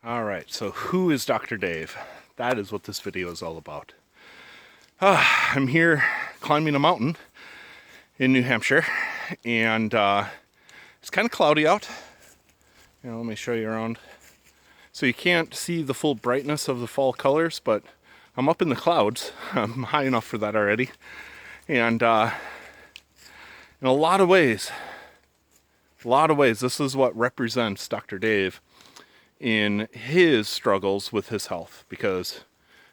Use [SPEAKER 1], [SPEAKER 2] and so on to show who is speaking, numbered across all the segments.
[SPEAKER 1] All right, so who is Dr. Dave? That is what this video is all about. I'm here climbing a mountain in New Hampshire, and it's kind of cloudy out. Let me show you around. So you can't see the full brightness of the fall colors, but I'm up in the clouds. I'm high enough for that already. And in a lot of ways, this is what represents Dr. Dave in his struggles with his health, because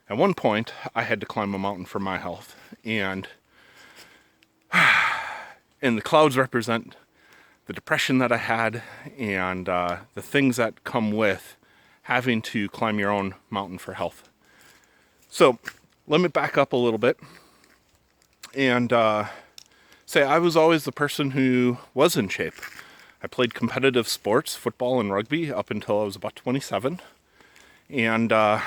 [SPEAKER 1] at one point I had to climb a mountain for my health, and the clouds represent the depression that I had and the things that come with having to climb your own mountain for health. So let me back up a little bit and say I was always the person who was in shape. I played competitive sports, football and rugby, up until I was about 27. And I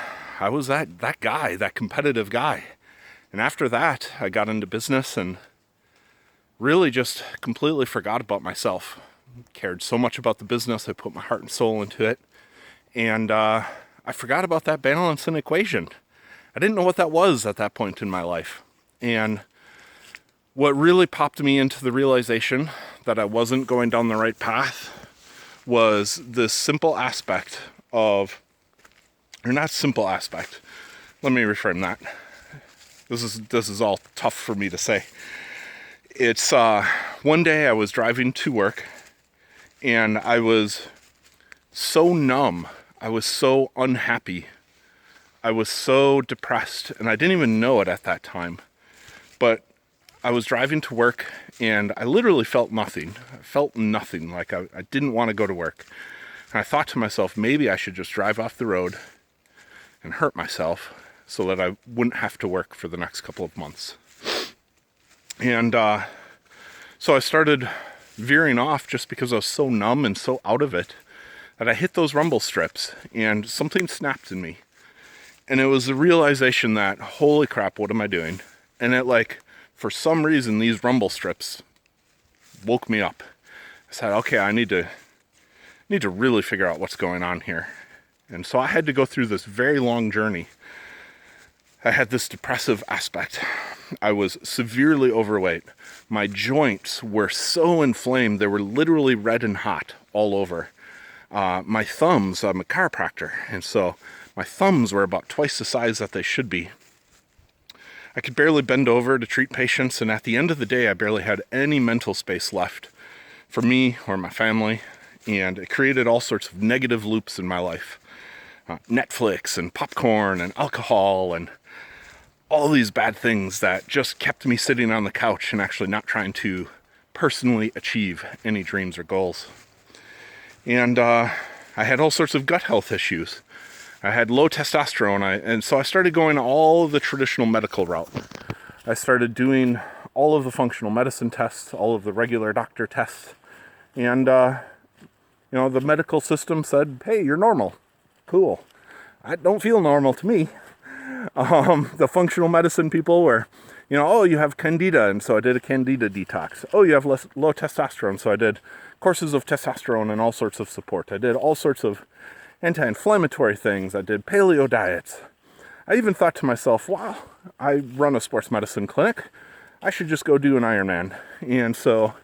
[SPEAKER 1] was that guy, that competitive guy. And after that, I got into business and really just completely forgot about myself. Cared so much about the business, I put my heart and soul into it. And I forgot about that balance and equation. I didn't know what that was at that point in my life. And what really popped me into the realization that I wasn't going down the right path was this simple aspect of, or not simple aspect, let me reframe that. This is all tough for me to say. It's one day I was driving to work and I was so numb, I was so unhappy, I was so depressed, and I didn't even know it at that time. But I was driving to work and I literally felt nothing. I felt nothing, like I didn't want to go to work. And I thought to myself, maybe I should just drive off the road and hurt myself so that I wouldn't have to work for the next couple of months. And so I started veering off just because I was so numb and so out of it that I hit those rumble strips and something snapped in me. And it was the realization that, holy crap, what am I doing? And for some reason, these rumble strips woke me up. I said, okay, I need to really figure out what's going on here. And so I had to go through this very long journey. I had this depressive aspect. I was severely overweight. My joints were so inflamed, they were literally red and hot all over. My thumbs, I'm a chiropractor, and so my thumbs were about twice the size that they should be. I could barely bend over to treat patients, and at the end of the day, I barely had any mental space left for me or my family, and it created all sorts of negative loops in my life. Netflix and popcorn and alcohol and all these bad things that just kept me sitting on the couch and actually not trying to personally achieve any dreams or goals. And I had all sorts of gut health issues. I had low testosterone, and so I started going all the traditional medical route. I started doing all of the functional medicine tests, all of the regular doctor tests, and the medical system said, hey, you're normal. Cool. I don't feel normal to me. The functional medicine people were, oh, you have candida, and so I did a candida detox. Oh, you have low testosterone, so I did courses of testosterone and all sorts of support. I did all sorts of anti-inflammatory things. I did paleo diets. I even thought to myself, wow, I run a sports medicine clinic. I should just go do an Ironman. And so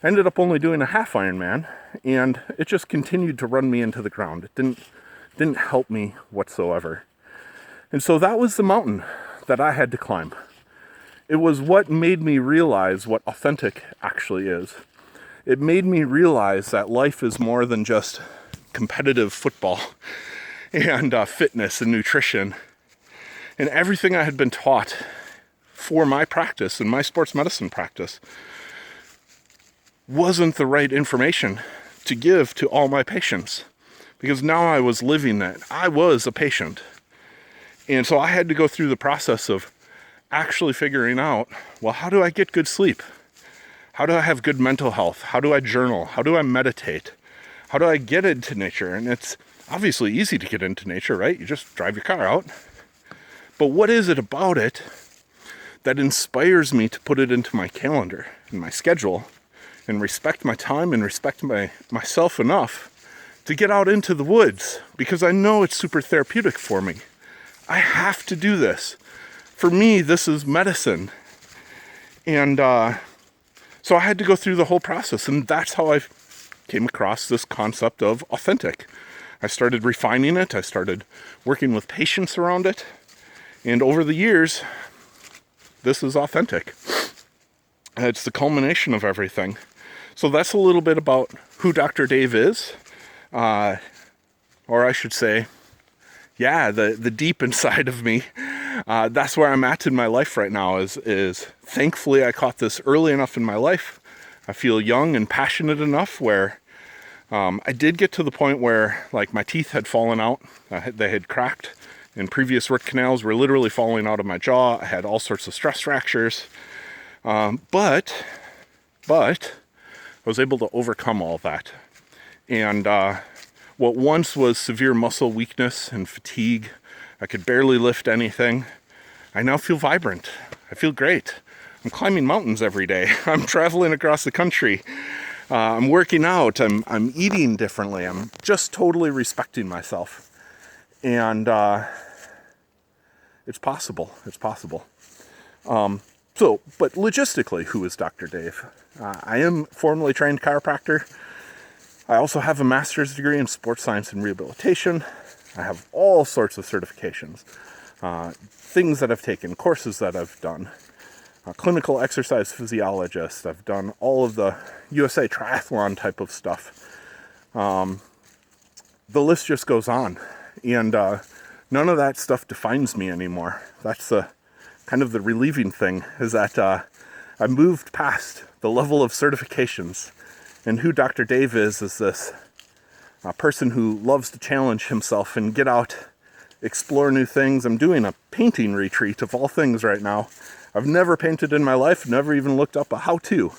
[SPEAKER 1] I ended up only doing a half Ironman, and it just continued to run me into the ground. It didn't help me whatsoever. And so that was the mountain that I had to climb. It was what made me realize what authentic actually is. It made me realize that life is more than just competitive football and fitness and nutrition. And everything I had been taught for my practice and my sports medicine practice wasn't the right information to give to all my patients, because now I was living that. I was a patient. And so I had to go through the process of actually figuring out, well, how do I get good sleep? How do I have good mental health? How do I journal? How do I meditate? How do I get into nature? And it's obviously easy to get into nature, right? You just drive your car out. But what is it about it that inspires me to put it into my calendar and my schedule and respect my time and respect myself enough to get out into the woods because I know it's super therapeutic for me. I have to do this. For me, this is medicine. And so I had to go through the whole process, and that's how I came across this concept of authentic. I started refining it. I started working with patients around it. And over the years, this is authentic. It's the culmination of everything. So that's a little bit about who Dr. Dave is. Or I should say, the deep inside of me. That's where I'm at in my life right now is thankfully I caught this early enough in my life. I feel young and passionate enough where I did get to the point where like my teeth had fallen out. They had cracked, and previous root canals were literally falling out of my jaw. I had all sorts of stress fractures. But I was able to overcome all that. And what once was severe muscle weakness and fatigue, I could barely lift anything, I now feel vibrant. I feel great. I'm climbing mountains every day. I'm traveling across the country. I'm working out. I'm eating differently. I'm just totally respecting myself. And it's possible. It's possible. But logistically, who is Dr. Dave? I am formally trained chiropractor. I also have a master's degree in sports science and rehabilitation. I have all sorts of certifications, things that I've taken, courses that I've done, a clinical exercise physiologist. I've done all of the USA Triathlon type of stuff. The list just goes on. And none of that stuff defines me anymore. That's kind of the relieving thing, is that I moved past the level of certifications. And who Dr. Dave is this person who loves to challenge himself and get out, explore new things. I'm doing a painting retreat of all things right now. I've never painted in my life, never even looked up a how-to.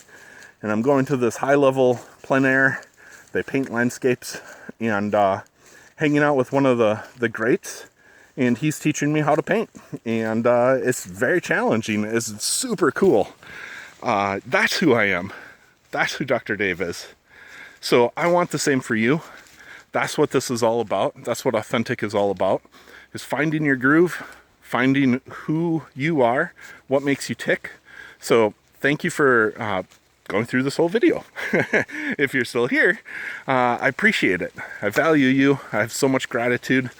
[SPEAKER 1] And I'm going to this high-level plein air. They paint landscapes, and hanging out with one of the greats. And he's teaching me how to paint. And it's very challenging. It's super cool. That's who I am. That's who Dr. Dave is. So I want the same for you. That's what this is all about. That's what authentic is all about, is finding your groove, finding who you are, what makes you tick. So thank you for going through this whole video. If you're still here, I appreciate it. I value you. I have so much gratitude.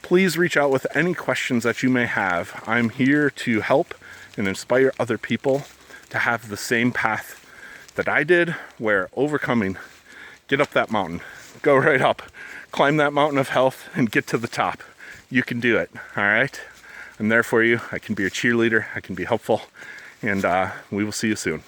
[SPEAKER 1] Please reach out with any questions that you may have. I'm here to help and inspire other people to have the same path that I did, where overcoming, get up that mountain, go right up, climb that mountain of health and get to the top. You can do it, all right? I'm there for you. I can be your cheerleader. I can be helpful, and we will see you soon.